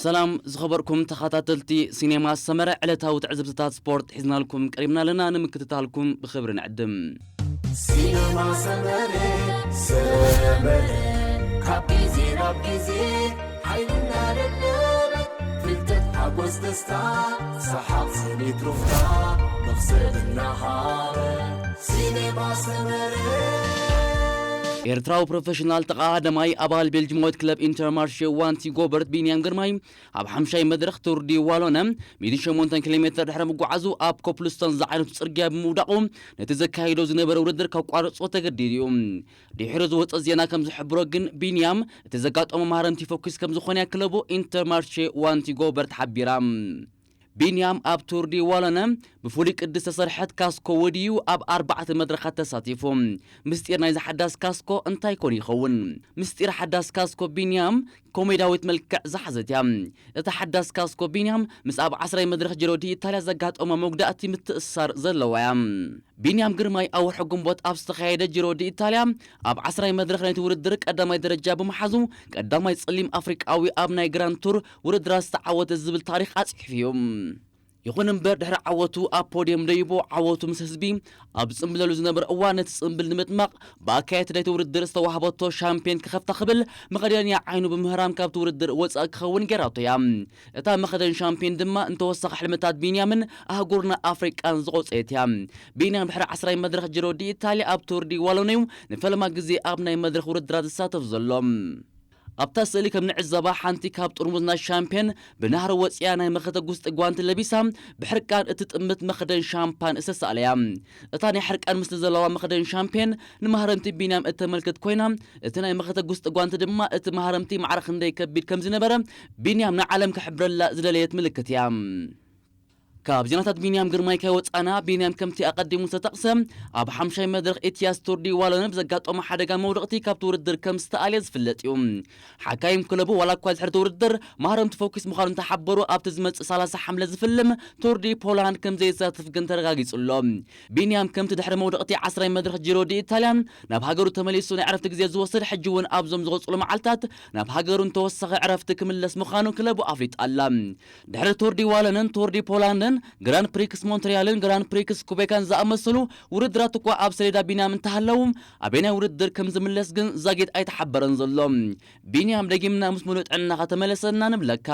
سلام زخبركم تخاطاتلتي سينما السمرة علتها وتعزبتات سبورت حزنا لكم قريبنا لنا نمكتتها لكم بخبر نعدم سينما سمرة كابيزي حيلنا للنبت فلتت حبوز دستا صحاب سنيت رفتا نفسد النهار سينما سمرة ኤርትራው ፕሮፌሽናል ተቃዋዳማይ አባል ቤልጅሞት ክለብ ኢንተርማርሼ ዋንቲ ጎበርት ቢንያም ግርማይ ኣብ 50 መድረኽ ቱርዲ ዋሎነ 108 ኪሎ ሜትር ድሕረ ምጓዓዙ ኣብ ኮፕልስቶን ዝዓይነቱ ጽርግያ ብምውዳቑ ነቲ ዘካይዶ ዝነበረ ውድድር ከቋርጾ ተገዲዱ እዩ ድሕሪ ዝወፀ ዜና ከም ዝሕብሮ ግን ቢንያም እቲ ዘጋጠሞ ማህረምቲ ፎኩስ ከም ዝኾነ ክለቡ ኢንተርማርሼ ዋንቲ ጎበርት ሓቢራ ቢንያም ኣብ ቱርዲ ዋሎነ ብፍሉይ ቅድስ ተሰርሐት ካስኮ ወዲዩ ኣብ 4 መድረኻት ተሳቲፉ ምስጢር ናይ ዝሓዳስ ካስኮ እንታይ ኮን ይኸውን ምስጢር ሓዳስ ካስኮ ቢንያም ኮሜዳዊት መልክዕ ዝሓዘት እያ እቲ ሓዳስ ካስኮ ቢንያም ምስ ኣብ 10 መድረኽ ጅሮዲ ኢታልያ ዘጋጠሞ መጉዳእቲ ምትእስሳር ዘለዋ እያ ቢንያም ግርማይ ኣብ ወርሒ ግንቦት ኣብ ዝተኻየደ ጅሮዲ ኢታልያ ኣብ 10 መድረኽ ናይቲ ውድድር ቀዳማይ ደረጃ ብምሓዙ ቀዳማይ ጸሊም ኣፍሪቃዊ ኣብ ናይ ግራንድ ቱር ውድድር ዝተዓወተ ዝብል ታሪኽ ኣጽሒፉ እዩ ይኹን እምበር ድሕሪ ዓወቱ ኣብ ፖዲየም ደይቦ ዓወቱ ምስ ህዝቢ ኣብ ጽምብለሉ ዝነበረ እዋን ነቲ ጽምብል ንምጥማቕ ብኣካየት ናይቲ ውድድር ዝተዋህበቶ ሻምፒዮን ክኸፍታ ክብል መኸደንያ ዓይኑ ብምህራም ካብቲ ውድድር ወፃእ ክኸውን ገይራቶ እያ እታ መኸደን ሻምፒዮን ድማ እንተወሰኺ ሕልምታት ቢንያምን ኣህጉርና ኣፍሪቃን ዝቖፀየት እያ ቢንያም ድሕሪ 10 መድረኽ ጅሮ ዲ ኢታልያ ኣብ ቱር ዲ ዋሎነ ንፈለማ ግዜ ኣብ ናይ መድረኽ ውድድራት ዝሳተፍ ዘሎ ኣብታ ስእሊ ከም ንዕዘባ ሓንቲ ካብ ጥርሙዝና ሻምፒዮን ብናህሪ ወፅያ ናይ መኸተ ጉስጢ ጓንቲ ለቢሳ ብሕርቃን እቲ ጥምት መኸደን ሻምፓን እተሰኣለያ እታ ናይ ሕርቃን ምስሊ ዘለዋ መኸደን ሻምፒዮን ንማህረምቲ ቢንያም እተመልክት ኮይና እቲ ናይ መኸተ ጉስጢ ጓንቲ ድማ እቲ ማህረምቲ ማዕረኽ ክንደይ ከቢድ ከም ዝነበረ ቢንያም ንዓለም ክሕብረላ ዝደለየት ምልክት እያ ካብ ዜናታት ቢንያም ግርማይ ከወፃና ቢንያም ከምቲ ኣቀዲሙ ዝተጠቕሰ ኣብ 50 መድረኽ ኢቲያስ ቱር ዲ ዋሎነ ብዘጋጠሞ ሓደጋ መውደቕቲ ካብቲ ውድድር ከም ዝተኣልየ ዝፍለጥ እዩ ሓካይም ክለቡ ዋላ እኳ ድሕሪ ውድድር ማህረምቲ ፎኩስ ምዃኑ እንተሓበሩ ኣብቲ ዝመፅእ 30 ሓምለ ዝፍልም ቱር ዲ ፖላንድ ከም ዘይሳተፍ ግን ተረጋጊጹሎ ቢንያም ከምቲ ድሕሪ መውደቕቲ 10 መድረኽ ጅሮ ዲ ኢታልያ ናብ ሃገሩ ተመሊሱ ናይ ዕረፍቲ ግዜ ዝወስድ ሕጂ እውን ኣብዞም ዝቐፅሉ መዓልታት ናብ ሃገሩ እንተወሰኺ ዕረፍቲ ክምለስ ምዃኑ ክለቡ ኣፍሊጣላ ድሕሪ ቱር ዲ ዋሎነን ቱር ዲ ፖላንድን ግራንድ ፕሪክስ ሞንትሪያልን ግራንድ ፕሪክስ ኩቤካን ዝኣመሰሉ ውድድራት እኳ ኣብ ሰሌዳ ቢንያም እንተሃለዉ ኣበናይ ውድድር ከም ዝምለስ ግን ዛጌት ኣይተሓበረን ዘሎ ቢንያም ደጊምና ምስ ሙሉእ ጥዕናኻ ተመለሰና ንብለካ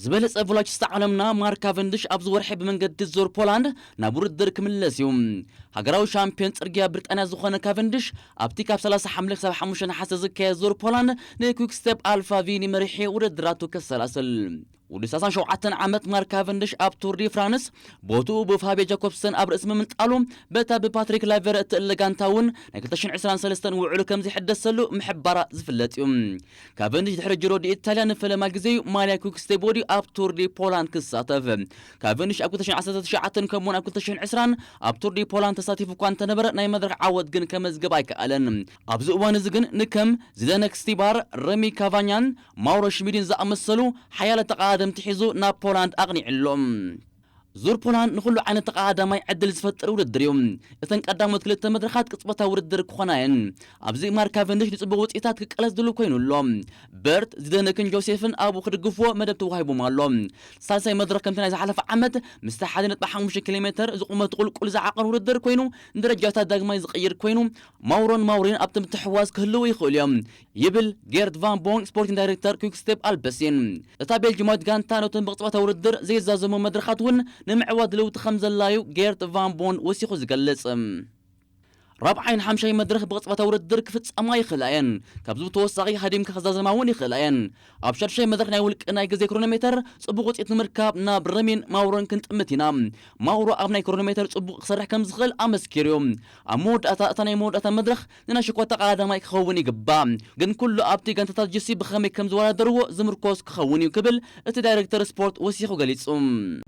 ዝበለጸ ቮላችስታ ዓለምና ማርክ ካቨንዲሽ ኣብ ዝወርሒ ብመንገዲ ዞር ፖላንድ ናብ ውድድር ክምለስ እዩ ሃገራዊ ሻምፒዮን ጽርግያ ብሪጣንያ ዝኾነ ካቨንዲሽ ኣብቲ ካብ 30 ሓምለ ክሳብ 5 ነሓሰ ዝካየድ ዞር ፖላንድ ንኩዊክ ስቴፕ ኣልፋ ቪኒ መሪሒ ውድድራቱ ከሰላስል ወዲ 37 ዓመት ማርክ ካቨንዲሽ ኣብ ቱር ዲ ፍራንስ ቦትኡ ብፋቢዮ ጃኮብሰን ኣብ ርእሲ ምምንጣሉ በታ ብፓትሪክ ላቨር እትእለጋንታውን ናይ 2023 ውዕሉ ከም ዝሕደሰሉ ምሕባራ ዝፍለጥ እዩ ካቨንዲሽ ድሕሪ ጅሮ ዲ ኢታልያ ንፈለማ ግዜ ማልያ ኩዊክ ስቴፕ ቦዲ ኣብ ቱር ዲ ፖላንድ ክሳተፍ ካቨንዲሽ ኣብ 2019 ከምኡውን ኣብ 2020 ኣብ ቱር ዲ ፖላንድ ተሳቲፉ እኳ እንተነበረ ናይ መድረኽ ዓወት ግን ከመዝገብ ኣይከኣለን ኣብዚ እዋን እዚ ግን ንከም ዝደነክ ስቲባር ረሚ ካቫኛን ማውሮ ሽሚድን ዝኣመሰሉ ሓያለ ተቃዋደምቲ ሒዙ ናብ ፖላንድ ኣቕኒዕሎም ዙር ፖላንድ ንኩሉ ዓይነት ተቃዋዳማይ ዕድል ዝፈጥር ውድድር እዩ እተን ቀዳሞት ክልተ መድረኻት ቅጽበታዊ ውድድር ክኾናየን ኣብዚ ማርክ ካቨንዲሽ ንጽቡቕ ውፅኢታት ክቀለስ ድሉ ኮይኑሎ በርት ዝደነክን ጆሴፍን ኣብኡ ክድግፍዎ መደብ ተዋሂቦም ኣሎ ሳልሳይ መድረኽ ከምቲ ናይ ዝሓለፈ ዓመት ምስ 1.5 ኪሎ ሜትር ዝቁመት ቁልቁል ዝዓቐን ውድድር ኮይኑ ንደረጃታት ዳግማይ ዝቕይር ኮይኑ ማውሪን ኣብቲ ምትሕዋዝ ክህልው ይኽእሉ እዮም ይብል ጌርት ቫን ቦን ስፖርቲንግ ዳይሬክተር ኩዊክ ስቴፕ ኣልበሲን እታ ቤልጅማዊት ጋንታ ነቶም ብቅጽበታዊ ውድድር ዘይዛዘሙ መድረኻት እውን ንምዕዋድ ለውጢ ከም ዘላዩ ጌርት ቫን ቦን ወሲኹ ዝገልጽ رابعين حمشي مدرخ بقصة ورد درك فتس أما يخلعين كابزو توسعي هديم كخزازماون يخلعين أبشر شيء مدرخ نايولك ناي جزء كرونومتر صبغت إتمركب نابرمين ماورن كنت أمتنا ماورو أبناي كرونومتر صبغ صرح كم زغل أمسكيريوم أمود أتاني مود أتا مدرخ نناشكوا تقاعد ما يخوني جبام جن كله أبتي جن تتجسي بخمي كم زوار درو زمركوس خوني وقبل الدايركتور سبورت وسيخو جاليتسوم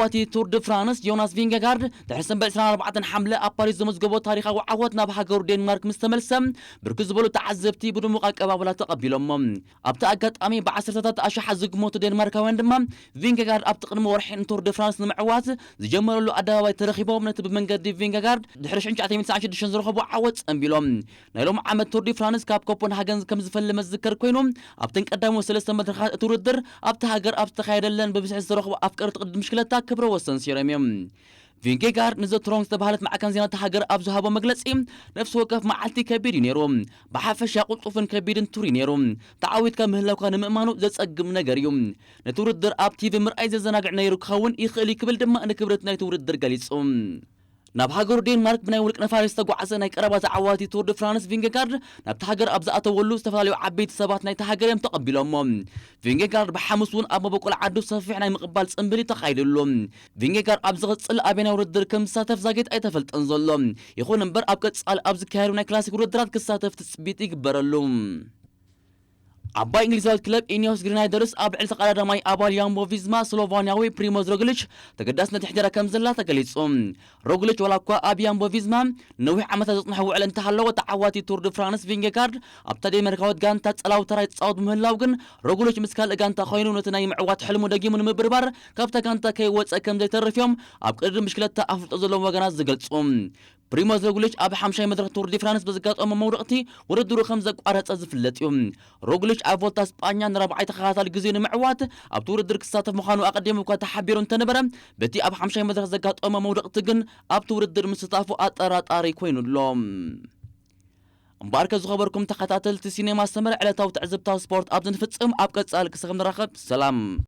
ተዓዋቲ ቱር ደ ፍራንስ ጆናስ ቪንጌጋርድ ድሕሪ በ24 ሓምለ ኣብ ፓሪስ ዘመዝገቦ ታሪኻዊ ዓወት ናብ ሃገሩ ዴንማርክ ምስ ተመልሰ ብርክት ዝበሉ ተዓዘብቲ ብድሙቕ ኣቀባብላ ተቐቢሎሞም ኣብቲ ኣጋጣሚ ብ10ታት ኣሽሓት ዝግመቱ ዴንማርካውያን ድማ ቪንጌጋርድ ኣብቲ ቅድሚ ወርሒ ቱር ደ ፍራንስ ንምዕዋት ዝጀመረሉ ኣደባባይ ተረኺቦም ነቲ ብመንገዲ ቪንጌጋርድ ድሕሪ 1996 ዝረኸቡ ዓወት ጸንቢሎም ናይ ሎሚ ዓመት ቱር ደ ፍራንስ ካብ ኮፐንሃገን ከም ዝፈልመ ዝዝከር ኮይኑ ኣብተን ቀዳሞ 3 መድረኻት እቲ ውድድር ኣብቲ ሃገር ኣብ ዝተኻየደለን ብብዝሒ ዝረኸቡ ኣፍቀርቲ ቅድድም ብሽክለታ ክብረ ወሰን ሲሮም እዮም ቪንጌጋርድ ንዘትሮንግ ዝተባህለት ማዕከን ዜና ሃገር ኣብ ዝሃቦ መግለጺ ነፍሲ ወከፍ መዓልቲ ከቢድ ነይሩ ብሓፈሻ ቁልጡፍን ከቢድን ቱር ነይሩ ተዓዊትካ ምህላውካ ንምእማኑ ዘጸግም ነገር እዩ ነቲ ውድድር ኣብ ቲቪ ምርኣይ ዘዘናግዕ ነይሩ ክኸውን ይኽእል ክብል ድማ ንክብረት ናይቲ ውድድር ገሊጹ ናብ ሃገሩ ዴንማርክ ብናይ ውልቅ ነፋሪት ዝተጓዓዘ ናይ ቀረባ ተዓዋቲ ቱር ደ ፍራንስ ቪንጌጋርድ ናብቲ ሃገር ኣብ ዝኣተወሉ ዝተፈላለዩ ዓበይቲ ሰባት ናይቲ ሃገር እዮም ተቐቢሎሞም ቪንጌጋርድ ብሓሙስ እውን ኣብ መበቆል ዓዱ ሰፊሕ ናይ ምቕባል ጽምብል ተኻይድሉ ቪንጌጋርድ ኣብ ዝቕጽል ኣበናይ ውድድር ከም ዝሳተፍ ዛጌጥ ኣይተፈልጠን ዘሎ ይኹን እምበር ኣብ ቀጻሊ ኣብ ዝካየዱ ናይ ክላሲክ ውድድራት ክሳተፍ ትጽቢት ይግበረሉ عباي انجليزاوي كلب إنيوس غرينايدرز أبلع التقادماي أبال يامبو فيزما سلوفانياوي بريموز روغليتش تقدسنا تحضير كم زلا تقليصهم روغليتش ولا كوا أبي يامبو فيزما نوح عمتا تطنحو على انتحلو وتعواتي تور دو فرانس فينجيغارد أبتدي مركوت غانتا تصلاو تراي تصاود مهلاوغن روغليتش مسكال غانتا خوينو نتناي معوات حلمو دقيمو نمبربار كابتا غانتا كي واتس كم زي ترفيهم أبقدر مشكلة أفلط أزلو وغناز زقلصهم بريموز روغليتش أب حمشاي مدرك تور دي فرانس بزقات مورقتي وردرو خمزة قارات أزفلت يوم روغليتش أفولتا اسبانيا نربعي تخاطا الجزيرة معوات أبتور الدرك الساتف مخانو أقدم وكا تحبيرون تنبرا بتي أب حمشاي مدرك زقات مورقتي أبتور الدر مستطافو أطارات آري كوينو اللوم مباركة زخبركم تخطاتل السينما استمر على تو تعزب تاو سبورت أبدن فتسم أبقى تسألك سخم نراخب سلام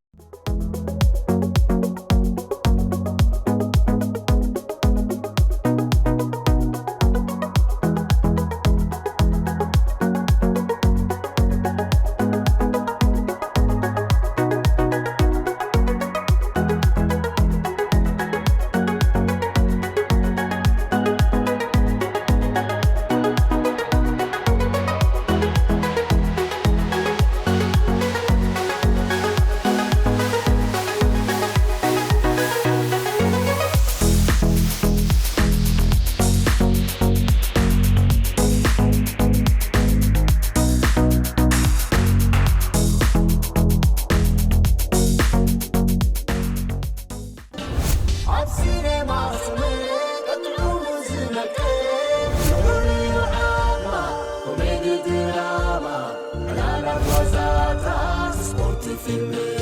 Film